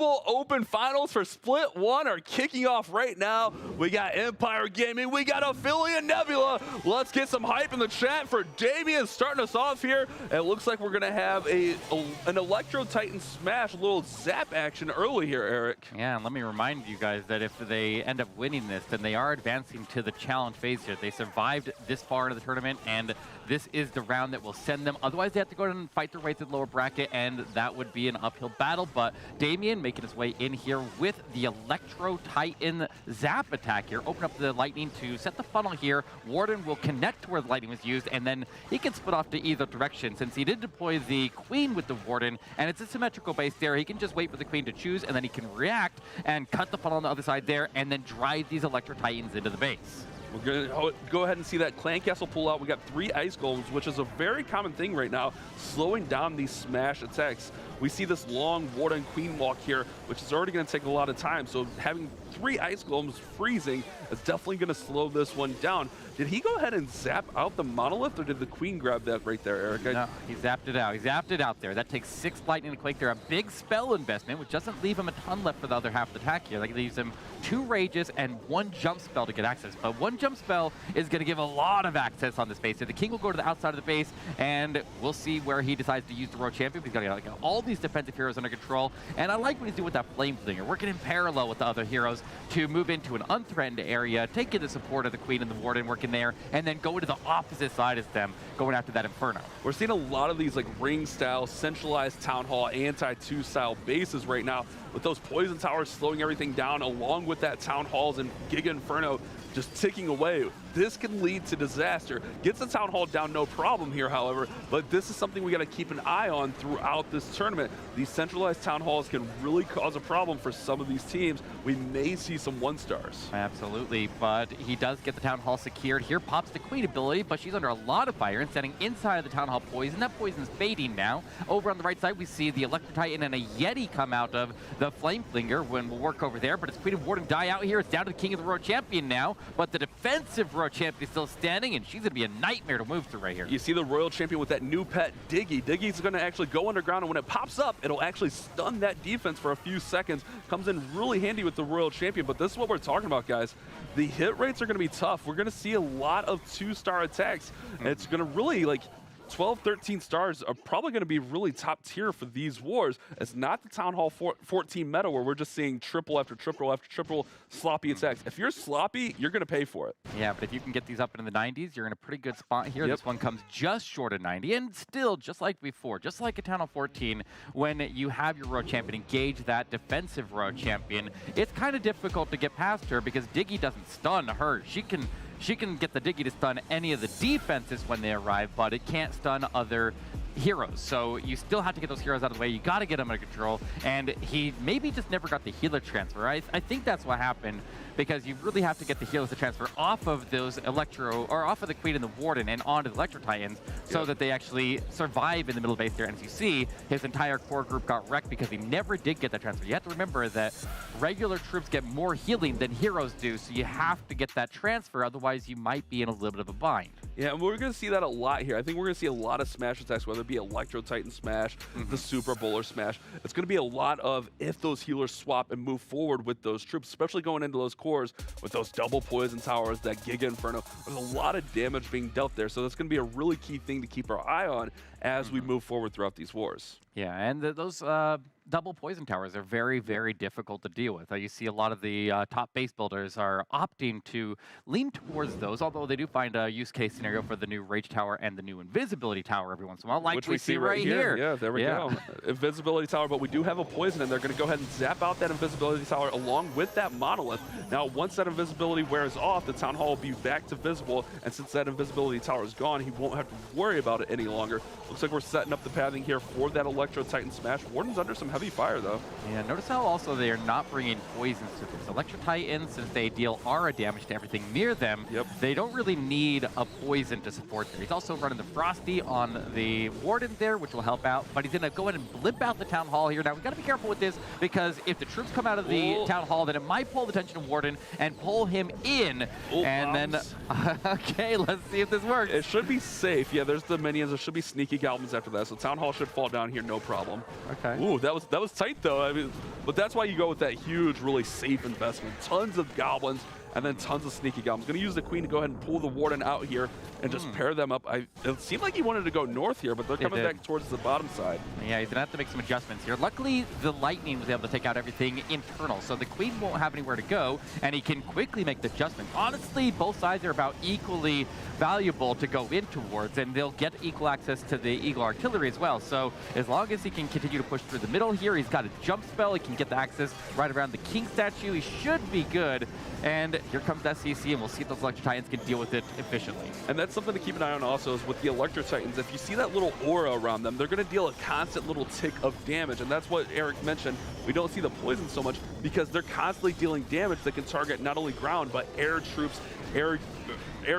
Open finals for Split 1 are kicking off right now. We got Empire Gaming, we got Aphelion Nebula. Let's get some hype in the chat for Damien starting us off here. It looks like we're gonna have an Electro Titan smash, a little zap action early here, Eric. Yeah, and let me remind you guys that if they end up winning this, then they are advancing to the challenge phase here. They survived this far into the tournament, and this is the round that will send them. Otherwise, they have to go and fight their way through the lower bracket, and that would be an uphill battle. But Damien making his way in here with the Electro Titan zap attack here. Open up the lightning to set the funnel here. Warden will connect to where the lightning was used, and then he can split off to either direction. Since he did deploy the Queen with the Warden, and it's a symmetrical base there, he can just wait for the Queen to choose, and then he can react and cut the funnel on the other side there, and then drive these Electro Titans into the base. We're going to go ahead and see that Clan Castle pull out. We got 3 Ice Golems, which is a very common thing right now, slowing down these smash attacks. We see this long Warden Queen walk here, which is already going to take a lot of time. So having 3 Ice Golems freezing is definitely going to slow this one down. Did he go ahead and zap out the Monolith, or did the Queen grab that right there, Eric? No, he zapped it out. He zapped it out there. That takes 6 Lightning and Quake there. A big spell investment, which doesn't leave him a ton left for the other half of the attack here. That leaves him 2 Rages and 1 Jump Spell to get access. But 1 Jump Spell is going to give a lot of access on this base. So the King will go to the outside of the base, and we'll see where he decides to use the World Champion. He's got like, all these defensive heroes under control. And I like what he's doing with that Flame Flinger, working in parallel with the other heroes to move into an unthreatened area, taking the support of the Queen and the Warden working there, and then go to the opposite side as them, going after that Inferno. We're seeing a lot of these like ring-style, centralized Town Hall, anti-2 style bases right now, with those Poison Towers slowing everything down, along with that Town Halls and Giga Inferno just ticking away. This can lead to disaster. Gets the Town Hall down, no problem here, however, but this is something we got to keep an eye on throughout this tournament. These centralized Town Halls can really cause a problem for some of these teams. We may see some 1-stars. Absolutely, but he does get the Town Hall secured. Here pops the Queen ability, but she's under a lot of fire and setting inside of the Town Hall poison. That poison's fading now. Over on the right side, we see the Electro Titan and a Yeti come out of the Flame Flinger when we'll work over there, but it's Queen and Warden die out here. It's down to the King of the Road Champion now, but the defensive Road Champion is still standing, and she's going to be a nightmare to move through right here. You see the Royal Champion with that new pet, Diggy. Diggy's going to actually go underground, and when it pops up, it'll actually stun that defense for a few seconds. Comes in really handy with the Royal Champion, but this is what we're talking about, guys. The hit rates are going to be tough. We're going to see a lot of 2-star attacks, and it's going to really, like, 12, 13 stars are probably going to be really top tier for these wars. It's not the Town Hall 14 meta where we're just seeing triple after triple after triple sloppy attacks. If you're sloppy, you're going to pay for it. Yeah, but if you can get these up into the 90s, you're in a pretty good spot here. Yep. This one comes just short of 90, and still, just like before, just like a Town Hall 14, when you have your Road Champion engage that defensive Road Champion, it's kind of difficult to get past her because Diggy doesn't stun her. She can get the Diggy to stun any of the defenses when they arrive, but it can't stun other heroes. So you still have to get those heroes out of the way. You got to get them under control. And he maybe just never got the healer transfer. I think that's what happened, because you really have to get the healers to transfer off of those Electro, or off of the Queen and the Warden and onto the Electro Titans, so that they actually survive in the middle base there. And as you see, his entire core group got wrecked because he never did get that transfer. You have to remember that regular troops get more healing than heroes do, so you have to get that transfer, otherwise you might be in a little bit of a bind. Yeah, and we're going to see that a lot here. I think we're going to see a lot of smash attacks, whether it be Electro Titan smash, the Super Bowler smash. It's going to be a lot of if those healers swap and move forward with those troops, especially going into those cores with those double poison towers, that Giga Inferno. There's a lot of damage being dealt there, so that's going to be a really key thing to keep our eye on as we move forward throughout these wars. Yeah, and those double poison towers are very, very difficult to deal with. You see a lot of the top base builders are opting to lean towards those, although they do find a use case scenario for the new Rage Tower and the new Invisibility Tower every once in a while, like which we see right here. Yeah, there we go. Invisibility Tower, but we do have a poison, and they're going to go ahead and zap out that Invisibility Tower along with that Monolith. Now, once that Invisibility wears off, the Town Hall will be back to visible, and since that Invisibility Tower is gone, he won't have to worry about it any longer. Looks like we're setting up the pathing here for that Electro Titan smash. Warden's under some heavy fire, though. Yeah, notice how also they are not bringing poisons to this. Electro Titans, since they deal aura damage to everything near them, they don't really need a poison to support there. He's also running the Frosty on the Warden there, which will help out, but he's going to go in and blimp out the Town Hall here. Now, we've got to be careful with this, because if the troops come out of the Town Hall, then it might pull the attention of Warden and pull him in. And then, okay, let's see if this works. It should be safe. Yeah, there's the minions. There should be sneaky goblins after that, so Town Hall should fall down here, no no problem. Okay. Ooh, that was tight though. I mean, but that's why you go with that huge, really safe investment. Tons of goblins and then tons of sneaky goblins. Going to use the queen to go ahead and pull the warden out here and just pair them up. It seemed like he wanted to go north here, but they're coming back towards the bottom side. Yeah, he's going to have to make some adjustments here. Luckily, the lightning was able to take out everything internal, so the queen won't have anywhere to go, and he can quickly make the adjustments. Honestly, both sides are about equally valuable to go in towards, and they'll get equal access to the Eagle artillery as well. So as long as he can continue to push through the middle here, he's got a jump spell, he can get the access right around the king statue, he should be good. And here comes that CC, and we'll see if those Electro Titans can deal with it efficiently. And that's something to keep an eye on also is with the Electro Titans, if you see that little aura around them, they're going to deal a constant little tick of damage. And that's what Eric mentioned. We don't see the poison so much because they're constantly dealing damage that can target not only ground, but air troops, air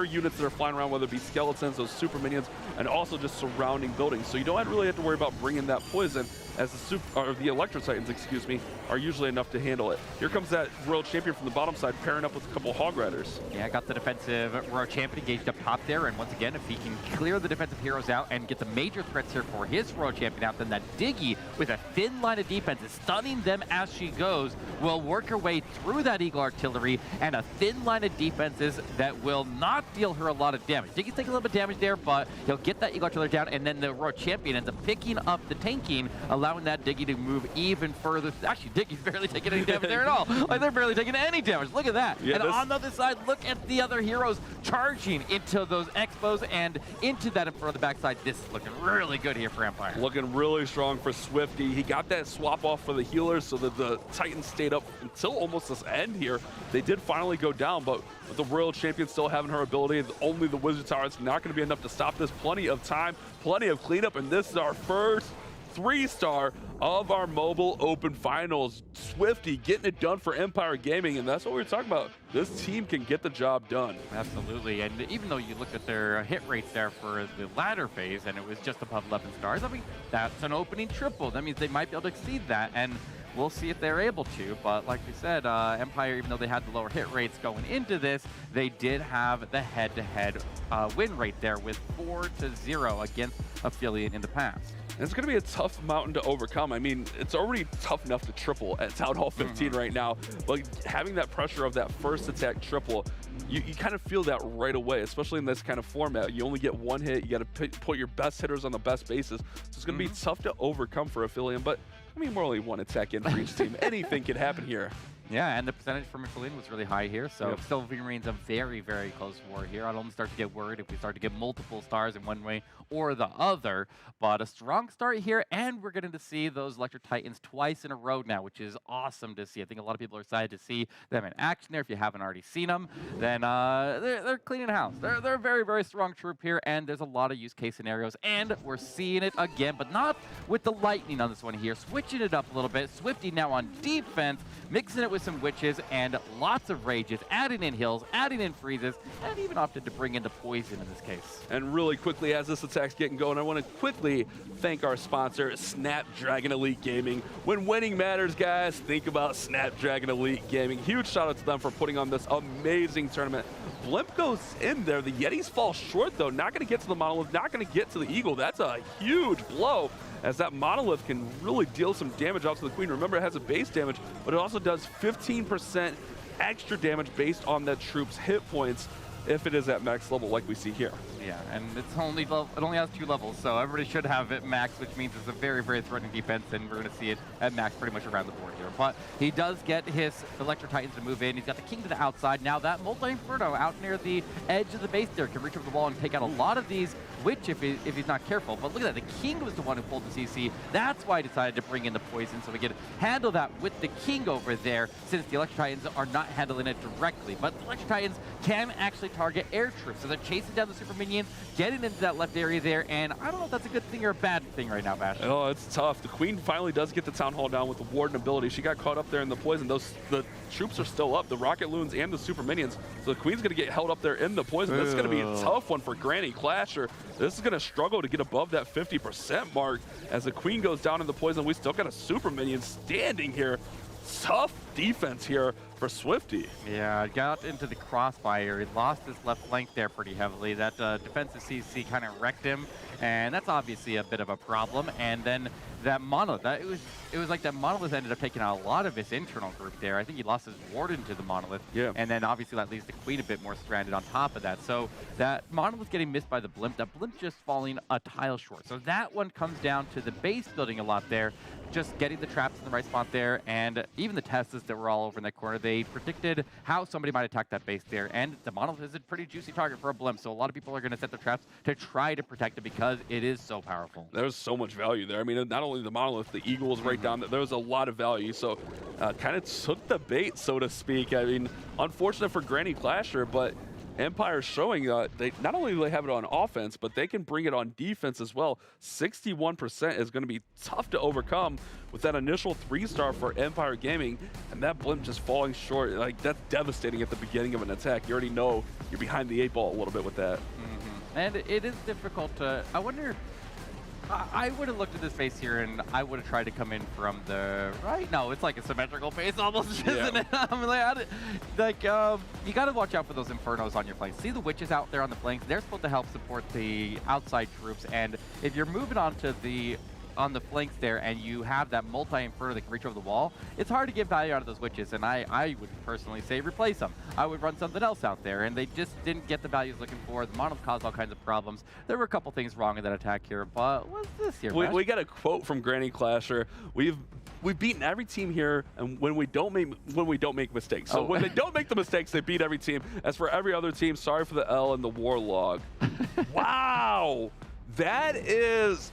units that are flying around, whether it be skeletons, those super minions, and also just surrounding buildings. So you don't really have to worry about bringing that poison, as the Electro Titans, excuse me, are usually enough to handle it. Here comes that Royal Champion from the bottom side, pairing up with a couple Hog Riders. Yeah, got the defensive Royal Champion engaged up top there, and once again, if he can clear the defensive heroes out and get the major threats here for his Royal Champion out, then that Diggy, with a thin line of defenses, stunning them as she goes, will work her way through that Eagle artillery and a thin line of defenses that will not deal her a lot of damage. Diggy's taking a little bit of damage there, but he'll get that Eagle artillery down, and then the Royal Champion ends up picking up the tanking, allowing that Diggy to move even further. Actually, Diggy's barely taking any damage there at all. Like, they're barely taking any damage. Look at that. Yeah, and on the other side, look at the other heroes charging into those Expos and into that in front of the backside. This is looking really good here for Empire. Looking really strong for Swifty. He got that swap off for the healers so that the Titans stayed up until almost this end here. They did finally go down, but with the Royal Champion still having her ability, only the Wizard Tower is not going to be enough to stop this. Plenty of time, plenty of cleanup, and this is our first 3-star of our mobile open finals. Swifty getting it done for Empire Gaming, and that's what we were talking about. This team can get the job done. Absolutely, and even though you look at their hit rates there for the ladder phase and it was just above 11 stars, I mean, that's an opening triple. That means they might be able to exceed that, and we'll see if they're able to. But like we said, Empire, even though they had the lower hit rates going into this, they did have the head-to-head win rate there with 4-0 against Aphelion in the past. And it's going to be a tough mountain to overcome. I mean, it's already tough enough to triple at Town Hall 15 right now, but having that pressure of that first attack triple, you kind of feel that right away, especially in this kind of format. You only get one hit. You got to put your best hitters on the best bases. So it's going to be tough to overcome for Aphelion, but I mean, we're only one attack in for each team. Anything can happen here. Yeah, and the percentage from Aphelion was really high here, so still remains a very, very close war here. I'd almost start to get worried if we start to get multiple stars in one way or the other, but a strong start here, and we're getting to see those Electro Titans twice in a row now, which is awesome to see. I think a lot of people are excited to see them in action there. If you haven't already seen them, then they're cleaning house. They're a very, very strong troop here, and there's a lot of use case scenarios, and we're seeing it again, but not with the lightning on this one here. Switching it up a little bit. Swifty now on defense, mixing it with some witches and lots of rages, adding in heals, adding in freezes, and even opted to bring in the poison in this case. And really quickly, as this attack's getting going, I want to quickly thank our sponsor, Snapdragon Elite Gaming. When winning matters, guys, think about Snapdragon Elite Gaming. Huge shout out to them for putting on this amazing tournament. Blimp goes in there. The Yetis fall short, though. Not going to get to the Monolith, not going to get to the Eagle. That's a huge blow, as that Monolith can really deal some damage out to the Queen. Remember, it has a base damage, but it also does 15% extra damage based on that troop's hit points if it is at max level like we see here. Yeah, and it only has 2 levels, so everybody should have it max, which means it's a very, very threatening defense, and we're going to see it at max pretty much around the board here. But he does get his Electro Titans to move in. He's got the King to the outside. Now that Multi-Inferno out near the edge of the base there can reach over the wall and take out a lot of these Witch if he's not careful. But look at that, the King was the one who pulled the CC. That's why he decided to bring in the poison, so we can handle that with the King over there, since the Electro Titans are not handling it directly. But the Electro Titans can actually target air troops, so they're chasing down the super minions, getting into that left area there, and I don't know if that's a good thing or a bad thing right now, Bash. Oh, it's tough. The Queen finally does get the Town Hall down with the Warden ability. She got caught up there in the poison. The troops are still up, the Rocket Loons and the Super Minions, so the Queen's going to get held up there in the poison. This is going to be a tough one for Granny Clasher. This is going to struggle to get above that 50% mark. As the Queen goes down in the poison, we still got a Super Minion standing here. Tough defense here for Swifty. Yeah, got into the crossfire. He lost his left flank there pretty heavily. That defensive CC kind of wrecked him, and that's obviously a bit of a problem. And then that Monolith, it was like that Monolith ended up taking out a lot of his internal group there. I think he lost his Warden to the Monolith. Yeah. And then obviously that leaves the Queen a bit more stranded on top of that. So that Monolith getting missed by the Blimp, that Blimp just falling a tile short. So that one comes down to the base building a lot there, just getting the traps in the right spot there, and even the Teslas that were all over in that corner, they predicted how somebody might attack that base there, and the Monolith is a pretty juicy target for a Blimp, so a lot of people are going to set their traps to try to protect it because it is so powerful. There's so much value there. I mean, not only the Monolith, the Eagle is right down there. There was a lot of value, so kind of took the bait, so to speak. I mean, unfortunate for Granny Clasher, but Empire's showing they not only do they have it on offense, but they can bring it on defense as well. 61% is going to be tough to overcome with that initial 3-star for Empire Gaming, and that Blimp just falling short. Like, that's devastating at the beginning of an attack. You already know you're behind the 8 ball a little bit with that. And it is difficult to, I wonder, I would have looked at this base here and I would have tried to come in from the right. No, it's like a symmetrical base almost, isn't it? I'm like, you got to watch out for those Infernos on your flanks. See the Witches out there on the flanks. They're supposed to help support the outside troops. And if you're moving on to on the flanks there and you have that multi-Inferno that can reach over the wall, it's hard to get value out of those Witches, and I would personally say replace them. I would run something else out there, and they just didn't get the values looking for. The Monolith caused all kinds of problems. There were a couple things wrong in that attack here, but what's this here, we got a quote from Granny Clasher. We've beaten every team here, and when we don't make mistakes. So when they don't make the mistakes, they beat every team. As for every other team, sorry for the L and the war log. Wow, that is.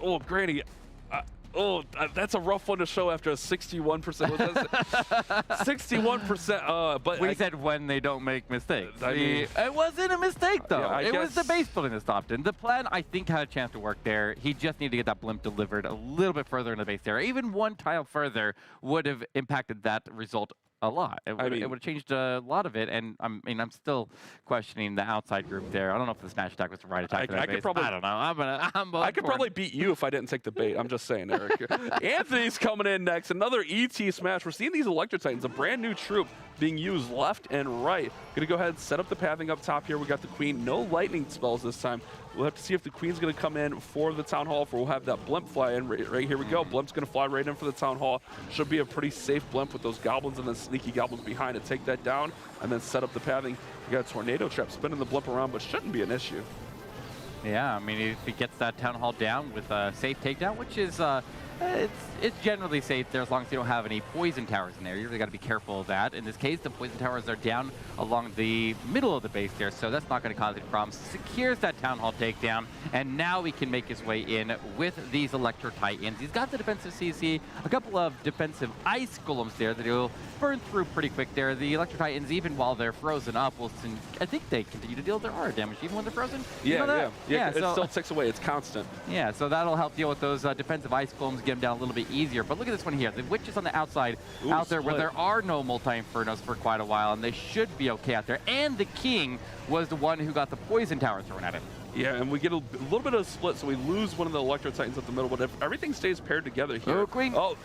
Oh, Granny, that's a rough one to show after a 61%. 61%, but we said when they don't make mistakes. I mean, it wasn't a mistake, though. Yeah, it was the base building that stopped it. The plan, I think, had a chance to work there. He just needed to get that Blimp delivered a little bit further in the base there. Even one tile further would have impacted that result a lot. It would have changed a lot of it, and I'm still questioning the outside group there. I don't know if the smash attack was the right attack. I don't know. I could probably beat you if I didn't take the bait. I'm just saying, Eric. Anthony's coming in next. Another ET smash. We're seeing these Electro Titans, a brand new troop being used left and right. Gonna go ahead and set up the pathing up top here. We got the Queen. No lightning spells this time. We'll have to see if the Queen's gonna come in for the Town Hall, for we'll have that Blimp fly in. Right here we go. Blimp's gonna fly right in for the Town Hall. Should be a pretty safe Blimp with those Goblins and then sneaky Goblins behind to take that down and then set up the pathing. We got a Tornado Trap spinning the Blimp around, but shouldn't be an issue. Yeah, I mean, if he gets that Town Hall down with a safe takedown, which is, it's generally safe there as long as you don't have any poison towers in there. You really got to be careful of that. In this case, the poison towers are down along the middle of the base there, so that's not going to cause any problems. Secures that Town Hall takedown, and now he can make his way in with these Electro Titans. He's got the defensive CC, a couple of defensive Ice Golems there that he'll burn through pretty quick there. The Electro Titans, even while they're frozen up, I think they continue to deal their aura damage even when they're frozen. Yeah, it still ticks away. It's constant. Yeah, so that'll help deal with those defensive Ice Golems, get them down a little bit easier. But look at this one here. The Witches on the outside out there where there are no multi-Infernos for quite a while, and they should be okay out there. And the King was the one who got the poison tower thrown at him. Yeah, and we get a little bit of a split, so we lose one of the Electro Titans at the middle, but if everything stays paired together here. Oh, Queen. Oh,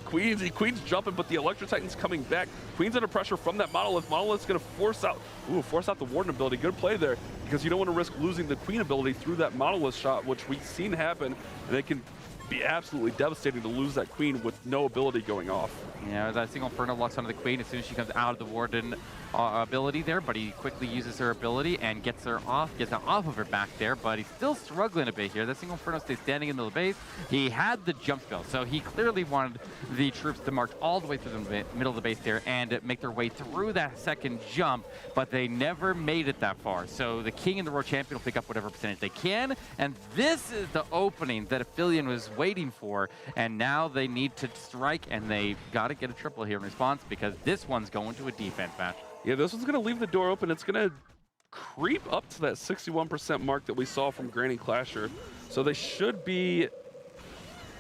Queen's jumping, but the Electro Titan's coming back. Queen's under pressure from that Monolith. Monolith's going to force out the Warden ability. Good play there, because you don't want to risk losing the Queen ability through that Monolith shot, which we've seen happen, and it can be absolutely devastating to lose that Queen with no ability going off. Yeah, that single Inferno locks onto the Queen as soon as she comes out of the Warden ability there, but he quickly uses her ability and gets her off of her back there, but he's still struggling a bit here. That single Inferno stays standing in the base. He had the jump spell, so he clearly wanted the troops to march all the way through the middle of the base there and make their way through that second jump, but they never made it that far. So the King and the World Champion will pick up whatever percentage they can, and this is the opening that Aphelion was waiting for, and now they need to strike, and they got to get a triple here in response, because this one's going to a defense match. Yeah, this one's going to leave the door open. It's going to creep up to that 61% mark that we saw from Granny Clasher. So they should be,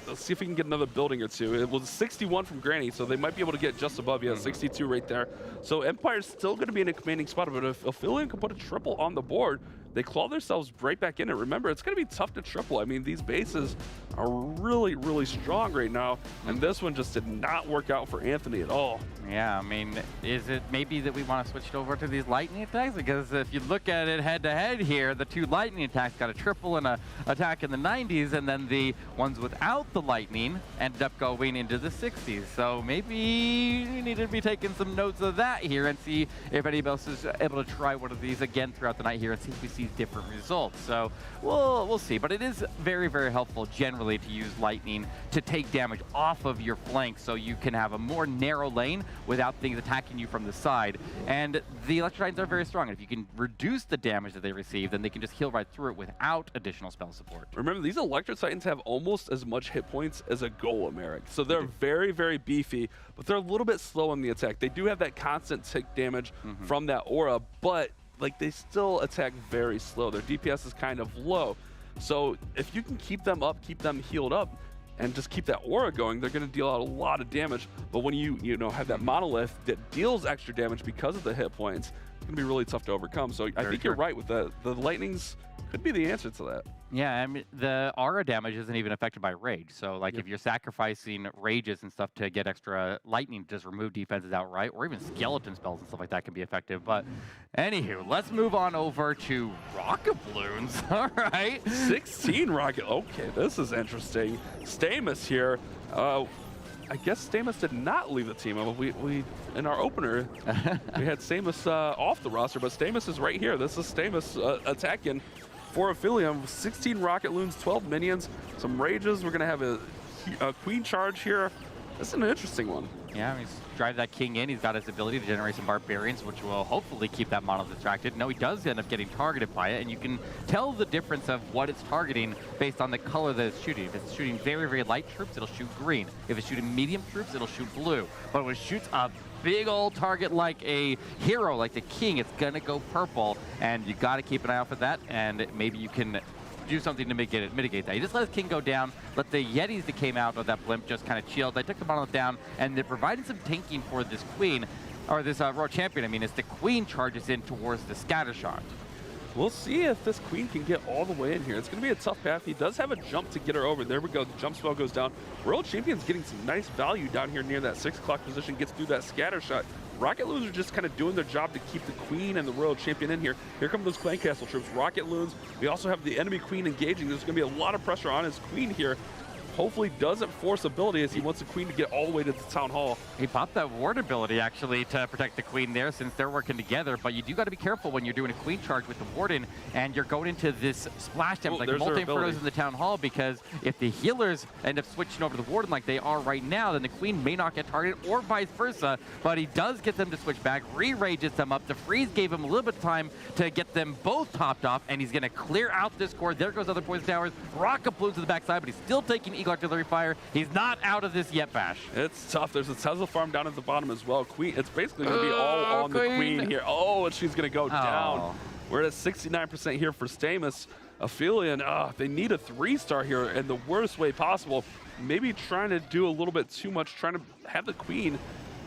let's see if we can get another building or two. It was 61 from Granny, so they might be able to get just above. Yeah, 62 right there. So Empire's still going to be in a commanding spot, but if Aphelion can put a triple on the board, they claw themselves right back in it. Remember, it's going to be tough to triple. I mean, these bases are really, really strong right now, and this one just did not work out for Anthony at all. Yeah, I mean, is it maybe that we want to switch it over to these lightning attacks? Because if you look at it head-to-head here, the 2 lightning attacks got a triple and a attack in the 90s, and then the ones without the lightning ended up going into the 60s. So maybe we need to be taking some notes of that here and see if anybody else is able to try one of these again throughout the night here and see if we see different results. So we'll see. But it is very, very helpful generally to use lightning to take damage off of your flank so you can have a more narrow lane without things attacking you from the side. And the Electro Titans are very strong. If you can reduce the damage that they receive, then they can just heal right through it without additional spell support. Remember, these Electro Titans have almost as much hit points as a Golem, Eric. So they're very, very beefy, but they're a little bit slow on the attack. They do have that constant tick damage from that aura, but like they still attack very slow. Their DPS is kind of low. So if you can keep them up, keep them healed up, and just keep that aura going, they're going to deal out a lot of damage. But when you have that monolith that deals extra damage because of the hit points, it's going to be really tough to overcome. So I think you're right with the lightnings could be the answer to that. Yeah, I mean, the aura damage isn't even affected by rage. So, like, if you're sacrificing rages and stuff to get extra lightning, just remove defenses outright, or even skeleton spells and stuff like that can be effective. But, anywho, let's move on over to rocket balloons. All right. 16 rocket. Okay, this is interesting. Stamos here. I guess Stamos did not leave the team. We in our opener, we had Stamos off the roster, but Stamos is right here. This is Stamos attacking for Aphelion. 16 rocket loons, 12 minions, some rages. We're gonna have a queen charge here. This is an interesting one. Yeah, he's drive that king in. He's got his ability to generate some barbarians, which will hopefully keep that mono distracted. No, he does end up getting targeted by it, and you can tell the difference of what it's targeting based on the color that it's shooting. If it's shooting very, very light troops, it'll shoot green. If it's shooting medium troops, it'll shoot blue. But when it shoots a big old target like a hero, like the king, it's gonna go purple, and you gotta keep an eye out for that, and maybe you can do something to mitigate that. You just let his king go down, let the Yetis that came out of that blimp just kind of chill. They took the monolith down, and they provided some tanking for this queen, or this royal champion, I mean, as the queen charges in towards the scatter shot. We'll see if this queen can get all the way in here. It's going to be a tough path. He does have a jump to get her over. There we go. The jump spell goes down. Royal Champion's getting some nice value down here near that 6 o'clock position, gets through that scatter shot. Rocket Loons are just kind of doing their job to keep the queen and the Royal Champion in here. Here come those Clan Castle troops. Rocket Loons. We also have the enemy queen engaging. There's going to be a lot of pressure on his queen here. Hopefully doesn't force ability as he wants the queen to get all the way to the town hall. He popped that ward ability actually to protect the queen there since they're working together, but you do got to be careful when you're doing a queen charge with the warden and you're going into this splash damage like the multi-infernos in the town hall, because if the healers end up switching over to the warden like they are right now, then the queen may not get targeted or vice versa, but he does get them to switch back, re-rages them up. The freeze gave him a little bit of time to get them both topped off, and he's going to clear out this core. There goes other poison towers. Rocket balloons to the backside, but he's still taking Eagle Artillery Fire. He's not out of this yet, Bash. It's tough. There's a Tesla farm down at the bottom as well. Queen, it's basically going to be all on the queen here. Oh, and she's going to go down. We're at 69% here for Stamos. Aphelion, they need a 3-star here in the worst way possible. Maybe trying to do a little bit too much, trying to have the queen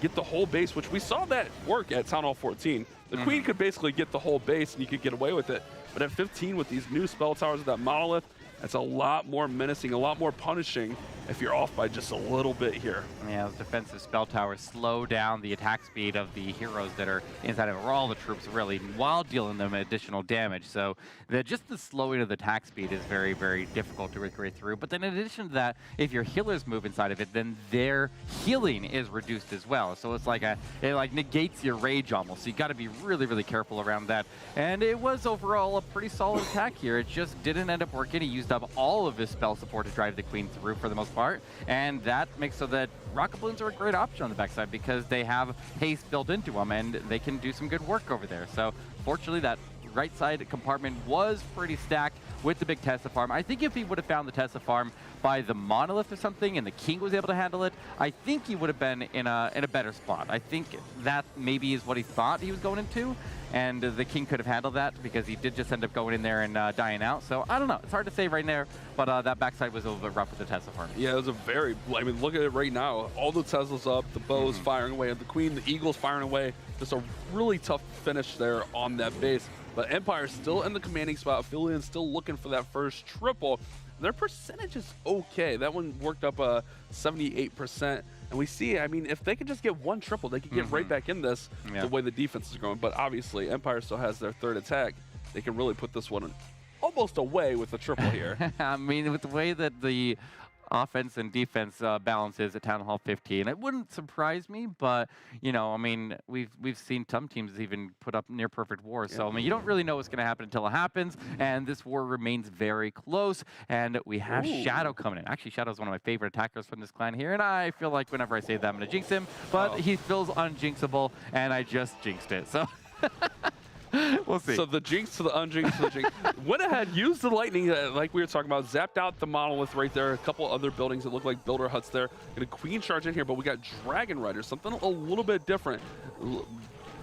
get the whole base, which we saw that work at Town Hall 14. The queen could basically get the whole base and you could get away with it. But at 15 with these new spell towers with that monolith, that's a lot more menacing, a lot more punishing if you're off by just a little bit here. Yeah, those defensive spell towers slow down the attack speed of the heroes that are inside of it, or all the troops really, while dealing them additional damage. So just the slowing of the attack speed is very, very difficult to recreate through. But then in addition to that, if your healers move inside of it, then their healing is reduced as well. So it's like it like negates your rage almost. So you got to be really, really careful around that. And it was overall a pretty solid attack here. It just didn't end up working. He used up all of his spell support to drive the queen through for the most part, and that makes so that rocket balloons are a great option on the backside because they have haste built into them and they can do some good work over there. So fortunately that right side compartment was pretty stacked with the big Tesla farm. I think if he would have found the Tesla farm by the monolith or something and the king was able to handle it, I think he would have been in a better spot. I think that maybe is what he thought he was going into, and the king could have handled that because he did just end up going in there and dying out. So I don't know. It's hard to say right there, but that backside was a little bit rough with the Tesla farm. Yeah, it was a very, I mean, look at it right now. All the Teslas up, the bows firing away, the queen, the eagles firing away. Just a really tough finish there on that base. But Empire's still in the commanding spot. Aphelion still looking for that first triple. Their percentage is okay. That one worked up 78%. And we see, I mean, if they could just get one triple, they could get right back in this the way the defense is going. But obviously, Empire still has their third attack. They can really put this one almost away with the triple here. I mean, with the way that the offense and defense balance is at Town Hall 15, it wouldn't surprise me, but, you know, I mean, we've seen some teams even put up near perfect wars. So, I mean, you don't really know what's going to happen until it happens, and this war remains very close, and we have Shadow coming in. Actually, Shadow's one of my favorite attackers from this clan here, and I feel like whenever I say that, I'm going to jinx him, but he feels unjinxable, and I just jinxed it, so... We'll see. So the jinx to the unjinx to the jinx. Went ahead, used the lightning like we were talking about, zapped out the monolith right there. A couple other buildings that look like builder huts there. And a queen charge in here, but we got Dragon Riders, something a little bit different.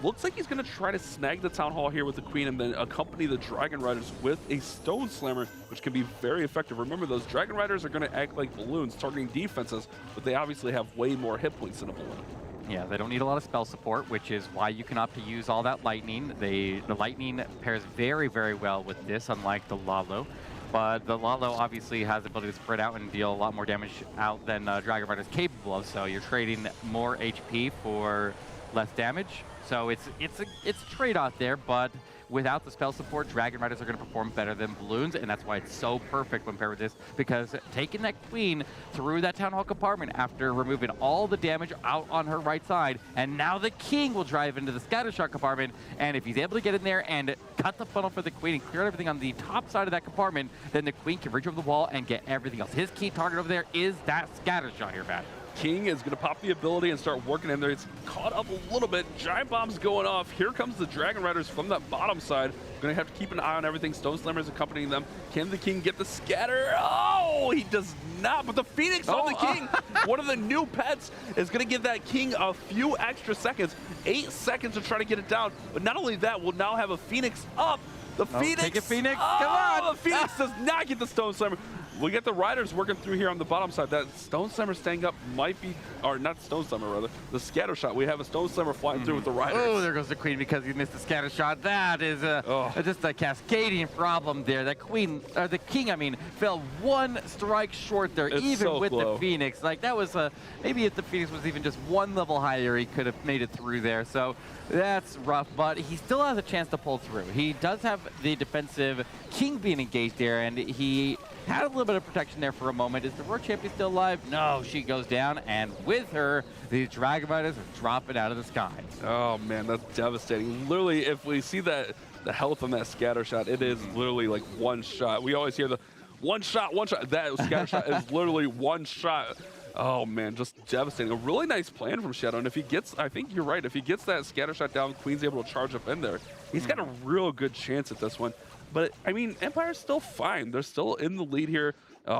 Looks like he's going to try to snag the Town Hall here with the queen and then accompany the Dragon Riders with a Stone Slammer, which can be very effective. Remember, those Dragon Riders are going to act like balloons, targeting defenses, but they obviously have way more hit points than a balloon. Yeah, they don't need a lot of spell support, which is why you can opt to use all that lightning. The lightning pairs very, very well with this, unlike the Lalo. But the Lalo obviously has the ability to spread out and deal a lot more damage out than Dragon Rider is capable of. So you're trading more HP for less damage. So it's a trade-off there, but without the spell support, Dragon Riders are going to perform better than balloons, and that's why it's so perfect when paired with this, because taking that queen through that Town Hall compartment after removing all the damage out on her right side, and now the king will drive into the scattershot compartment, and if he's able to get in there and cut the funnel for the queen and clear everything on the top side of that compartment, then the queen can reach over the wall and get everything else. His key target over there is that scattershot here, Matt. King is going to pop the ability and start working in there. It's caught up a little bit. Giant Bomb's going off. Here comes the Dragon Riders from that bottom side. Going to have to keep an eye on everything. Stone Slammer's accompanying them. Can the King get the scatter? Oh, he does not. But the Phoenix on the King, one of the new pets, is going to give that King a few extra seconds. 8 seconds to try to get it down. But not only that, we'll now have a Phoenix up. The Phoenix. Take it, Phoenix. Come on. The Phoenix does not get the Stone Slammer. We get the Riders working through here on the bottom side. That Stone Slammer staying up might be, or not Stone Slammer rather, the scatter shot. We have a Stone Slammer flying through with the Riders. Oh, there goes the queen because he missed the scatter shot. That is just a cascading problem there. That queen, or the king, I mean, fell one strike short there, even so with close. the Phoenix. Like that was maybe if the Phoenix was even just one level higher, he could have made it through there. So that's rough, but he still has a chance to pull through. He does have the defensive king being engaged there, and he had a little bit of protection there for a moment. Is the World Champion still alive? No, she goes down, and with her, these Dragon Riders are dropping out of the sky. Oh man, that's devastating. Literally, if we see that the health on that scatter shot, it is literally like one shot. We always hear the one shot, one shot. That scatter shot is literally one shot. Oh man, just devastating. A really nice plan from Shadow, and if he gets, I think you're right, if he gets that scatter shot down, Queen's able to charge up in there. He's got a real good chance at this one. But, I mean, Empire's still fine. They're still in the lead here.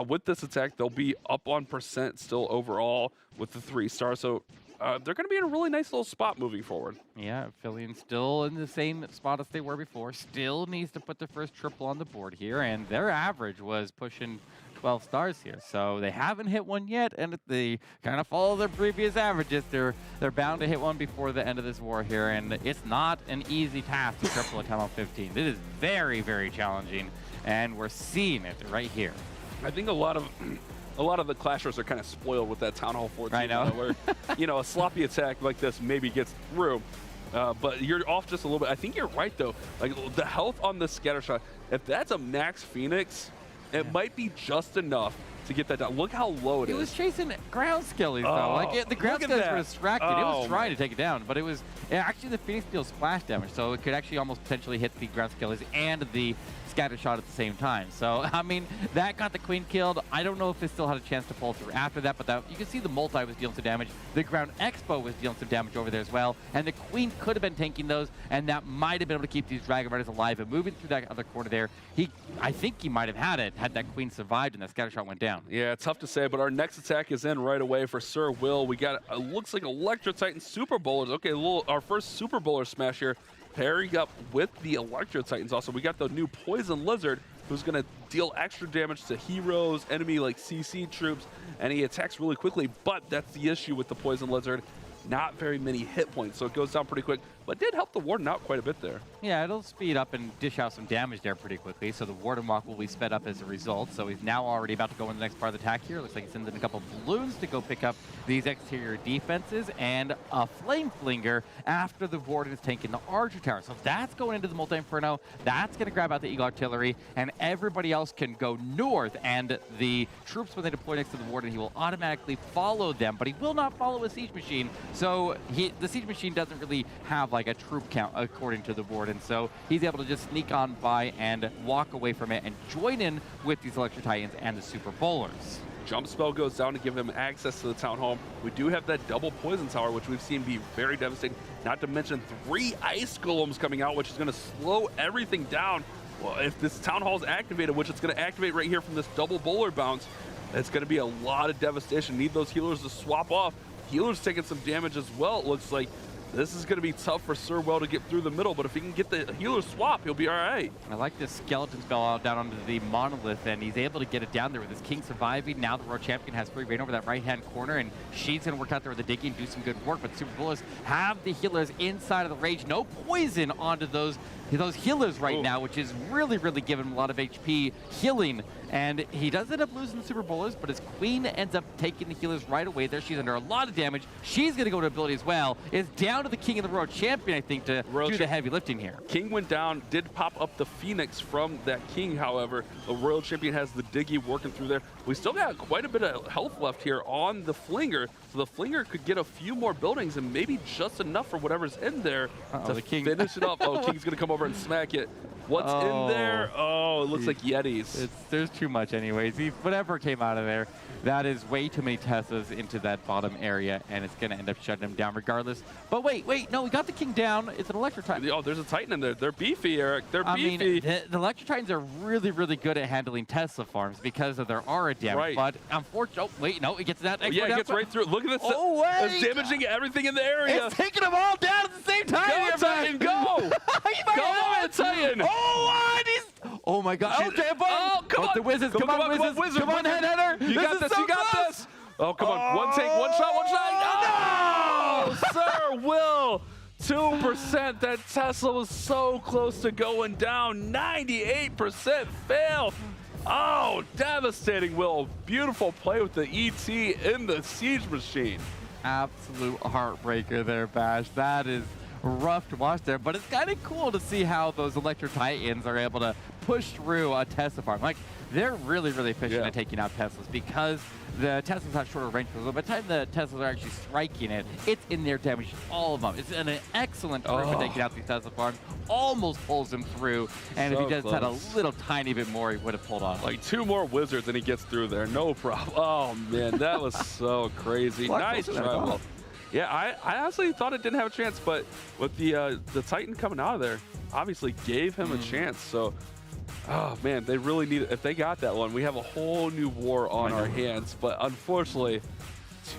With this attack, they'll be up on percent still overall with the 3 stars. So they're going to be in a really nice little spot moving forward. Yeah, Aphelion still in the same spot as they were before. Still needs to put the first triple on the board here. And their average was pushing 12 stars here. So they haven't hit one yet. And if they kind of follow their previous averages, they're bound to hit one before the end of this war here. And it's not an easy task to triple a Town Hall 15. It is very, very challenging. And we're seeing it right here. I think a lot of the Clashers are kind of spoiled with that Town Hall 14. I know. Where, you know, a sloppy attack like this maybe gets through. But you're off just a little bit. I think you're right, though. Like, the health on this scatter shot, if that's a max Phoenix, it might be just enough to get that down. Look how low it is. It was chasing ground skillies, though. Like, the ground skillies were distracted. It was trying to take it down, but it was actually the Phoenix deals splash damage, so it could actually almost potentially hit the ground skillies and the scatter shot at the same time. So, I mean, that got the queen killed. I don't know if it still had a chance to pull through after that, but you can see the multi was dealing some damage. The ground expo was dealing some damage over there as well, and the queen could have been tanking those, and that might have been able to keep these Dragon Riders alive. And moving through that other corner there, I think he might have had it had that queen survived and that scatter shot went down. Yeah, it's tough to say, but our next attack is in right away for Sir Will. We got, looks like Electro Titan Super Bowlers. Okay, our first Super Bowler smash here, pairing up with the Electro Titans. Also, we got the new Poison Lizard, who's going to deal extra damage to heroes, enemy like CC troops, and he attacks really quickly, but that's the issue with the Poison Lizard. Not very many hit points, so it goes down pretty quick. but did help the Warden out quite a bit there. Yeah, it'll speed up and dish out some damage there pretty quickly, so the Warden Walk will be sped up as a result. So he's now already about to go in the next part of the attack here. Looks like he sends in a couple of balloons to go pick up these exterior defenses, and a Flame Flinger after the Warden is taking the Archer Tower. So that's going into the Multi-Inferno. That's going to grab out the Eagle Artillery, and everybody else can go north. And the troops, when they deploy next to the Warden, he will automatically follow them, but he will not follow a Siege Machine. So the Siege Machine doesn't really have like a troop count according to the Warden. So he's able to just sneak on by and walk away from it and join in with these Electro Titans and the Super Bowlers. Jump spell goes down to give him access to the town hall. We do have that double poison tower, which we've seen be very devastating. Not to mention 3 ice golems coming out, which is going to slow everything down. Well, if this town hall is activated, which it's going to activate right here from this double bowler bounce, it's going to be a lot of devastation. Need those healers to swap off. Healers taking some damage as well, it looks like. This is going to be tough for Sir Well to get through the middle, but if he can get the healer swap, he'll be all right. I like this skeleton spell out down onto the monolith, and he's able to get it down there with his king surviving. Now the World Champion has free reign over that right-hand corner, and she's going to work out there with the digging and do some good work. But the Super Bowlers have the healers inside of the rage. No poison onto those healers right now, which is really, really giving him a lot of HP healing. And he does end up losing the Super Bowlers, but his queen ends up taking the healers right away there. She's under a lot of damage. She's going to go to ability as well. It's down to the king and the World Champion, I think, to do the heavy lifting here. King went down, did pop up the Phoenix from that king, however. The Royal Champion has the Diggy working through there. We still got quite a bit of health left here on the Flinger, so the Flinger could get a few more buildings and maybe just enough for whatever's in there to finish it up. Oh, King's going to come over and smack it. What's in there? Oh, it looks like Yetis. There's too much anyways. Whatever came out of there, that is way too many Teslas into that bottom area, and it's going to end up shutting him down regardless. But wait, no, we got the king down. It's an Electro Titan. Oh, there's a Titan in there. They're beefy, Eric. They're beefy. I mean, the Electro Titans are really, really good at handling Tesla farms because of their aura damage. Right. But unfortunately, oh, wait, no, it gets that. Yeah, it gets right through. Look at this. Oh, wait. It's damaging everything in the area. It's taking them all down at the same time. Go, Titan, go. Come on, Titan. Oh my God! Oh, come on! The Wizards! Come on, Wizards! Come on, Headhunter! You got this! You got this! Oh, come on! One take, one shot, one shot! Oh, Sir Will! 2%. That Tesla was so close to going down. 98% fail. Oh, devastating, Will. Beautiful play with the ET in the Siege Machine. Absolute heartbreaker there, Bash. That is rough to watch there, but it's kind of cool to see how those Electro Titans are able to push through a Tesla farm. Like, they're really, really efficient at taking out Teslas because the Teslas have shorter range. By the time the Teslas are actually striking it, it's in there damaging all of them. It's an excellent turn for taking out these Tesla farms. Almost pulls him through, and if he just had a little tiny bit more, he would have pulled on. Like 2 more Wizards and he gets through there. No problem. Oh, man, that was so crazy. Nice try, Will. Yeah, I honestly thought it didn't have a chance, but with the Titan coming out of there, obviously gave him a chance. So, oh man, they really need it. If they got that one, we have a whole new war on our hands. But unfortunately,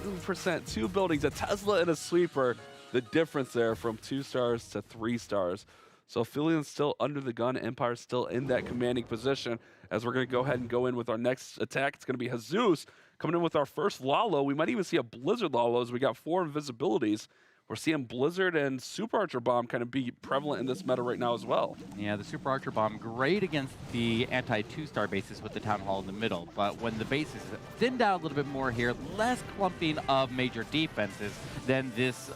2%, 2 buildings, a Tesla and a sweeper. The difference there from 2 stars to 3 stars. So Aphelion's still under the gun. Empire's still in that commanding position. As we're going to go ahead and go in with our next attack, it's going to be Hazu coming in with our first Lalo. We might even see a Blizzard Lalo as we got 4 invisibilities. We're seeing Blizzard and Super Archer Bomb kind of be prevalent in this meta right now as well. Yeah, the Super Archer Bomb, great against the anti-2-star bases with the Town Hall in the middle. But when the base is thinned out a little bit more here, less clumping of major defenses, then this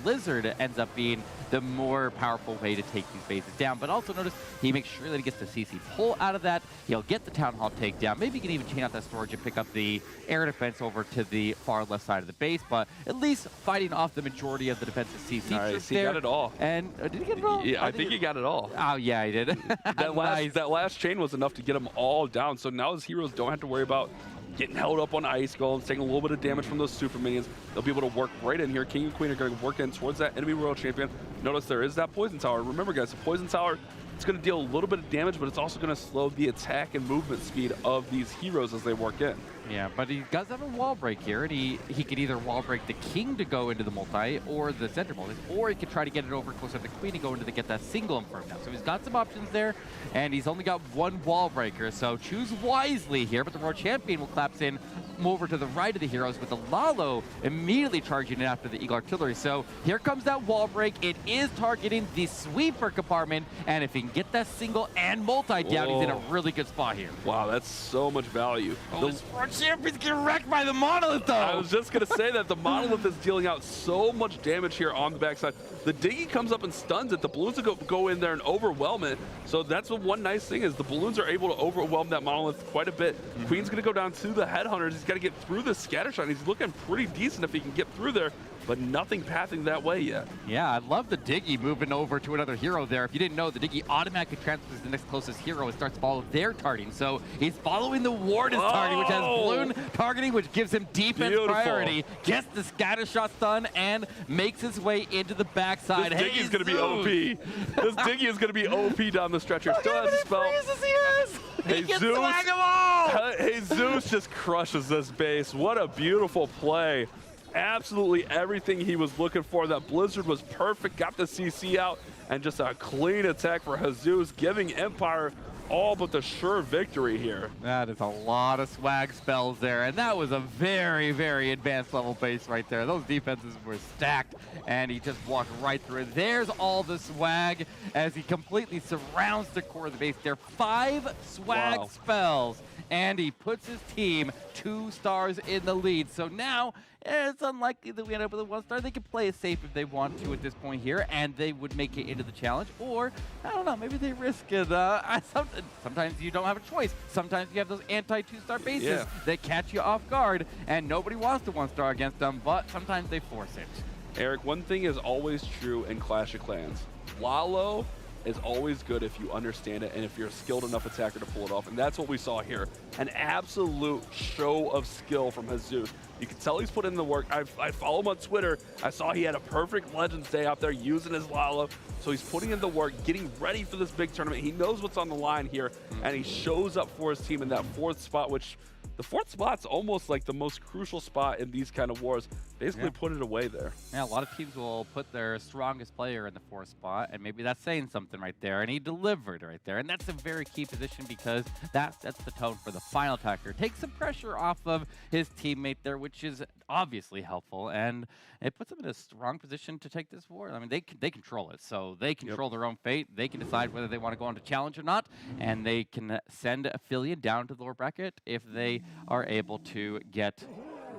Blizzard ends up being the more powerful way to take these bases down. But also notice he makes sure that he gets the CC pull out of that. He'll get the Town Hall takedown. Maybe he can even chain out that storage and pick up the air defense over to the far left side of the base. But at least fighting off the majority of the defensive CC. Nice, he got it all. And did he get it all? Yeah, I think he got it all. Oh yeah, he did. that last chain was enough to get them all down. So now his heroes don't have to worry about getting held up on ice golems, taking a little bit of damage from those super minions. They'll be able to work right in here. King and Queen are going to work in towards that enemy Royal Champion. Notice there is that Poison Tower. Remember, guys, the Poison Tower, it's going to deal a little bit of damage, but it's also going to slow the attack and movement speed of these heroes as they work in. Yeah, but he does have a wall break here, and he could either wall break the King to go into the multi or the center multi, or he could try to get it over closer to the Queen and go into get that single Inferno. So he's got some options there, and he's only got 1 wall breaker, so choose wisely here, but the World Champion will collapse in over to the right of the heroes with the Lalo immediately charging it after the Eagle Artillery. So here comes that wall break. It is targeting the sweeper compartment, and if he can get that single and multi down, he's in a really good spot here. Wow, that's so much value. This world champion's getting wrecked by the Monolith, though. I was just going to say that the Monolith is dealing out so much damage here on the backside. The Diggy comes up and stuns it. The balloons will go in there and overwhelm it. So that's what one nice thing is. The balloons are able to overwhelm that Monolith quite a bit. Queen's going to go down to the Headhunters. He's got to get through the scatter shot. He's looking pretty decent if he can get through there, but nothing pathing that way yet. Yeah, I love the Diggy moving over to another hero there. If you didn't know, the Diggy automatically transfers to the next closest hero and starts to follow their targeting. So he's following the Warden's targeting, which has balloon targeting, which gives him defense priority, gets the scatter shot stun, and makes his way into the backside. This Diggy's going to be OP. This Diggy is going to be OP down the stretcher. Still has a spell. He gets to whack them all! Jesus just crushes this base. What a beautiful play. Absolutely everything he was looking for. That Blizzard was perfect. Got the CC out, and just a clean attack for Jesus, giving Empire all but the sure victory here. That is a lot of swag spells there, and that was a very, very advanced level base right there. Those defenses were stacked, and he just walked right through it. There's all the swag as he completely surrounds the core of the base. There are 5 swag spells, and he puts his team 2 stars in the lead. So now it's unlikely that we end up with a 1-star. They can play it safe if they want to at this point here, and they would make it into the challenge. Or, I don't know, maybe they risk it. Sometimes you don't have a choice. Sometimes you have those anti-2-star bases that catch you off guard, and nobody wants to 1-star against them, but sometimes they force it. Eric, one thing is always true in Clash of Clans. Lalo is always good if you understand it and if you're a skilled enough attacker to pull it off. And that's what we saw here. An absolute show of skill from Hazu. You can tell he's put in the work. I follow him on Twitter. I saw he had a perfect Legends Day out there using his Lalo. So he's putting in the work, getting ready for this big tournament. He knows what's on the line here, and he shows up for his team in that 4th spot, which the 4th spot's almost like the most crucial spot in these kind of wars. Basically put it away there. Yeah, a lot of teams will put their strongest player in the 4th spot, and maybe that's saying something right there, and he delivered right there. And that's a very key position because that sets the tone for the final attacker. Takes some pressure off of his teammate there, which is obviously helpful, and it puts them in a strong position to take this war. I mean, they control it, so they control their own fate. They can decide whether they want to go on to challenge or not, and they can send Aphelion down to the lower bracket if they are able to get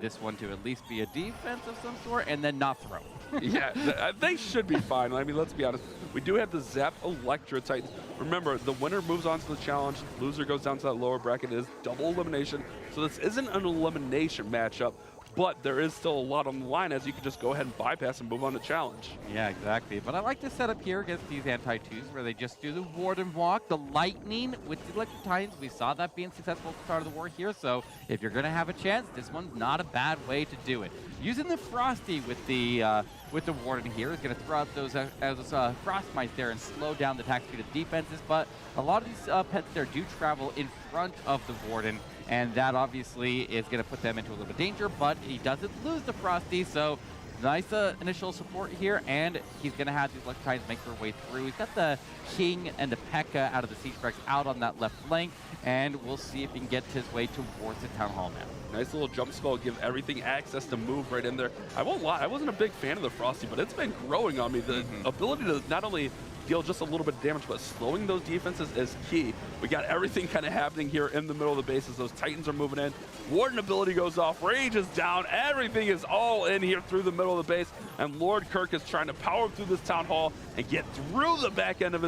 this one to at least be a defense of some sort and then not throw. Yeah, they should be fine. I mean, let's be honest. We do have the Zap Electra Titans. Remember, the winner moves on to the challenge. Loser goes down to that lower bracket. It is double elimination. So this isn't an elimination matchup, but there is still a lot on the line as you can just go ahead and bypass and move on to challenge. Yeah, exactly. But I like the setup here against these anti-2s where they just do the Warden walk, the Lightning with the Electric Titans. We saw that being successful at the start of the war here, so if you're going to have a chance, this one's not a bad way to do it. Using the Frosty with the Warden here is going to throw out those Frost Mites there and slow down the attack speed of the defenses, but a lot of these pets there do travel in front of the Warden, and that obviously is going to put them into a little bit of danger, but he doesn't lose the Frosty, so nice initial support here, and he's going to have these Electric Titans make their way through. He's got the King and the P.E.K.K.A. out of the Siege Rex out on that left flank, and we'll see if he can get his way towards the Town Hall now. Nice little jump spell, give everything access to move right in there. I won't lie, I wasn't a big fan of the Frosty, but it's been growing on me. The ability to not only deal just a little bit of damage, but slowing those defenses is key. We got everything kind of happening here in the middle of the base as those Titans are moving in. Warden ability goes off, Rage is down, everything is all in here through the middle of the base, and Lord Kirk is trying to power through this Town Hall and get through the back end of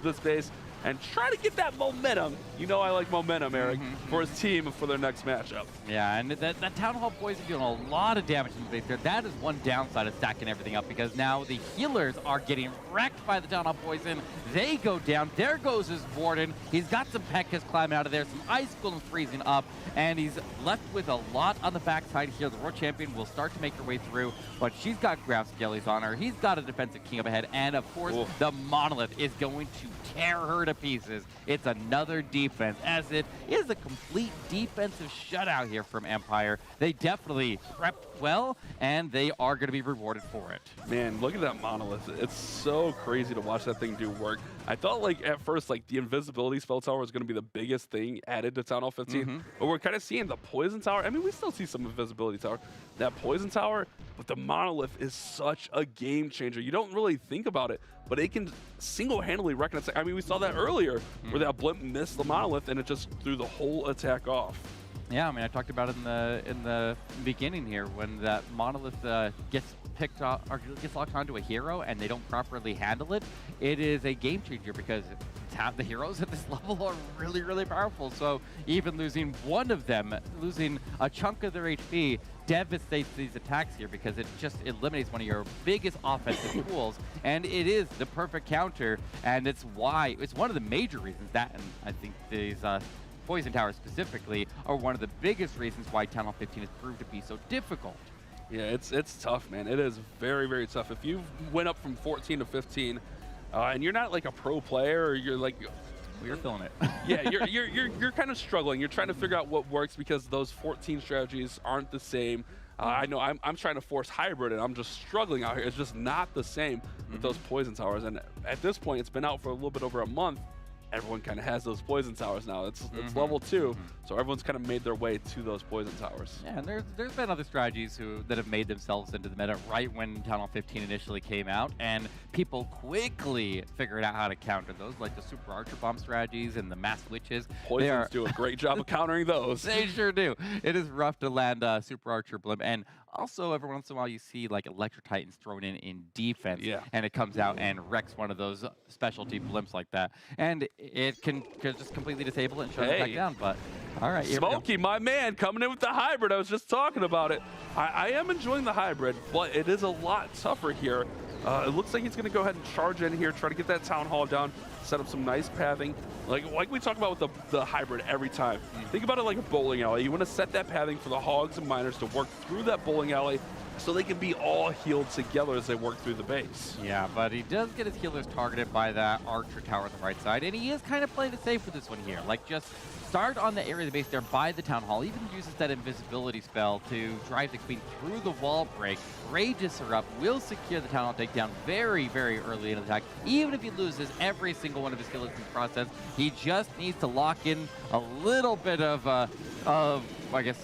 this base and try to get that momentum. You know I like momentum, Eric, for his team for their next matchup. Yeah, and that Town Hall Poison doing a lot of damage in the base there. That is one downside of stacking everything up because now the healers are getting wrecked by the Town Hall Poison. They go down. There goes his Warden. He's got some P.E.K.K.A.s climbing out of there, some Ice Golem freezing up, and he's left with a lot on the backside here. The World Champion will start to make her way through, but she's got Ground Skellies on her. He's got a defensive king up ahead, and of course, the Monolith is going to tear her to pieces. It's another defense, as it is a complete defensive shutout here from Empire. They definitely prepped well, and they are going to be rewarded for it. Man, look at that Monolith. It's so crazy to watch that thing do work. I thought like at first like the invisibility spell tower was going to be the biggest thing added to Town Hall 15, but we're kind of seeing the poison tower. I mean, we still see some invisibility tower, that poison tower, but the monolith is such a game changer. You don't really think about it, but it can single-handedly wreck an attack. I mean, we saw that earlier where that blimp missed the monolith and it just threw the whole attack off. Yeah, I mean, I talked about it in the beginning here when that monolith gets picked up or gets locked onto a hero and they don't properly handle it. It is a game changer because the heroes at this level are really, really powerful. So even losing one of them, losing a chunk of their HP, devastates these attacks here because it just eliminates one of your biggest offensive tools, and it is the perfect counter, and it's one of the major reasons that, and I think these Poison Towers specifically are one of the biggest reasons why Town Hall 15 has proved to be so difficult. Yeah, it's tough, man. It is very, very tough. If you went up from 14 to 15, and you're not like a pro player, or you're like, we're feeling it. Yeah, you're kind of struggling. You're trying to figure out what works because those 14 strategies aren't the same. I know I'm trying to force hybrid, and I'm just struggling out here. It's just not the same with those poison towers. And at this point, it's been out for a little bit over a month. Everyone kind of has those poison towers now. It's level 2, so everyone's kind of made their way to those poison towers. Yeah, and there's been other strategies that have made themselves into the meta right when Town Hall 15 initially came out, and people quickly figured out how to counter those, like the Super Archer Bomb strategies and the Mass Witches. Poisons do a great job of countering those. They sure do. It is rough to land Super Archer Blimp, and also every once in a while you see like Electro Titans thrown in defense, and it comes out and wrecks one of those specialty blimps like that, and it can just completely disable it and shut it back down. But all right, Smokey, my man, coming in with the hybrid. I was just talking about it. I am enjoying the hybrid, but it is a lot tougher here. It looks like he's going to go ahead and charge in here, try to get that Town Hall down, set up some nice pathing. Like we talk about with the hybrid every time. Think about it like a bowling alley. You want to set that pathing for the Hogs and Miners to work through that bowling alley so they can be all healed together as they work through the base. Yeah, but he does get his healers targeted by that Archer Tower on the right side, and he is kind of playing it safe with this one here. Like, just start on the area of the base there by the Town Hall, even uses that invisibility spell to drive the Queen through the wall break, rages her up, will secure the Town Hall takedown very, very early in the attack. Even if he loses every single one of his healers in the process, he just needs to lock in a little bit of I guess,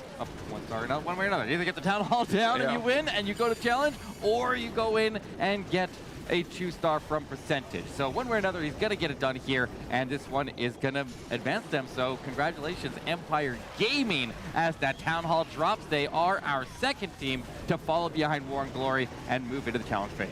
one star, not one way or another. You either get the Town Hall down and you win and you go to challenge, or you go in and get a 2-star from percentage. So one way or another, he's going to get it done here, and this one is going to advance them. So congratulations, Empire Gaming, as that Town Hall drops. They are our second team to follow behind War and Glory and move into the challenge phase.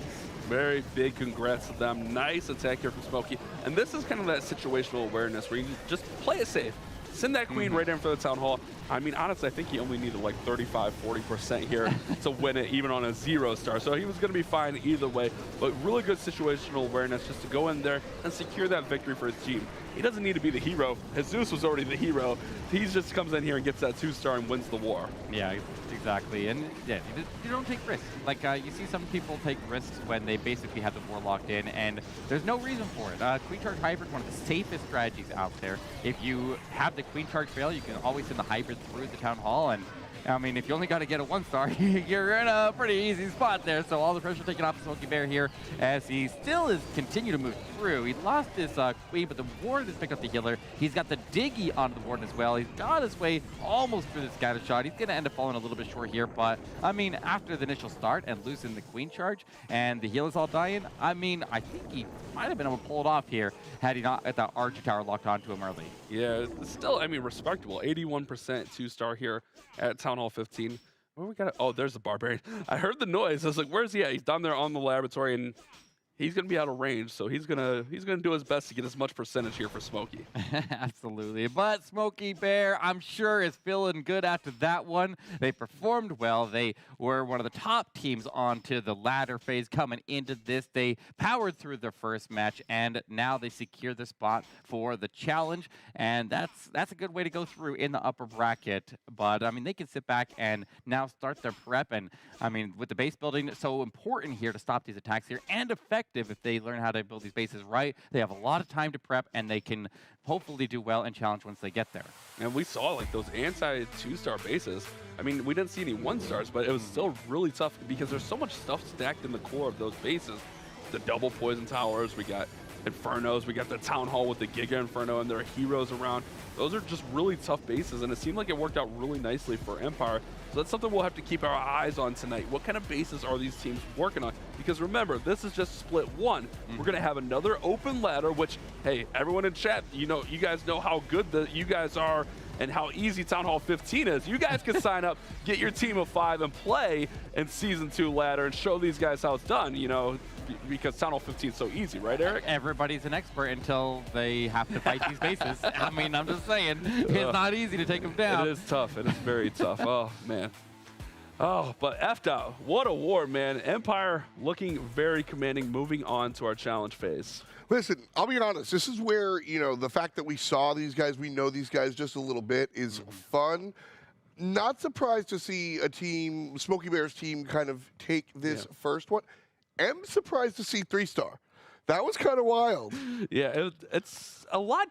Very big congrats to them. Nice attack here from Smokey. And this is kind of that situational awareness where you just play it safe. Send that Queen right in for the Town Hall. I mean, honestly, I think he only needed like 35–40% here to win it, even on a 0-star. So he was going to be fine either way. But really good situational awareness just to go in there and secure that victory for his team. He doesn't need to be the hero. Hazu was already the hero. He just comes in here and gets that 2-star and wins the war. Yeah, exactly. And yeah, you don't take risks. Like, you see some people take risks when they basically have the war locked in, and there's no reason for it. Queen Charge Hybrid is one of the safest strategies out there. If you have the Queen Charge fail, you can always send the Hybrid through the Town Hall, and I mean, if you only got to get a 1-star, you're in a pretty easy spot there. So all the pressure taken off Smokey Bear here as he still is continue to move through. He lost his Queen, but the Warden has picked up the healer. He's got the Diggy on the Warden as well. He's got his way almost through the scatter shot. He's going to end up falling a little bit short here, but I mean, after the initial start and losing the Queen Charge and the healers all dying, I mean, I think he might have been able to pull it off here had he not at that Archer Tower locked onto him early. Yeah, still, I mean, respectable. 81% 2-star here at Town Hall 15. Where we got? Oh, there's the Barbarian. I heard the noise. I was like, "Where's he at?" He's down there on the laboratory, and he's gonna be out of range. So he's gonna do his best to get as much percentage here for Smokey. Absolutely. But Smokey Bear, I'm sure, is feeling good after that one. They performed well. They were one of the top teams onto the ladder phase coming into this. They powered through their first match, and now they secure the spot for the challenge. And that's a good way to go through in the upper bracket. But I mean, they can sit back and now start their prep. And I mean, with the base building so important here to stop these attacks here, and effective if they learn how to build these bases right. They have a lot of time to prep, and they can hopefully do well in challenge once they get there. And we saw like those anti-2-star bases. I mean, we didn't see any 1-stars, but it was still really tough because there's so much stuff stacked in the core of those bases. The double poison towers, we got Infernos. We got the Town Hall with the Giga Inferno and their heroes around. Those are just really tough bases, and it seemed like it worked out really nicely for Empire. So that's something we'll have to keep our eyes on tonight. What kind of bases are these teams working on? Because remember, this is just split one. We're going to have another open ladder, which, hey, everyone in chat, you guys know how good you guys are and how easy Town Hall 15 is. You guys can sign up, get your team of 5, and play in Season 2 ladder and show these guys how it's done, because Town Hall 15 is so easy, right, Eric? Everybody's an expert until they have to fight these bases. I mean, I'm just saying, it's not easy to take them down. It is tough. It is very tough. Oh, man. Oh, but FDOT, what a war, man. Empire looking very commanding, moving on to our challenge phase. Listen, I'll be honest. This is where, the fact that we saw these guys, we know these guys just a little bit is fun. Not surprised to see a team, Smokey Bear's team, kind of take this first one. Am surprised to see 3-star. That was kind of wild. Yeah, it's a lot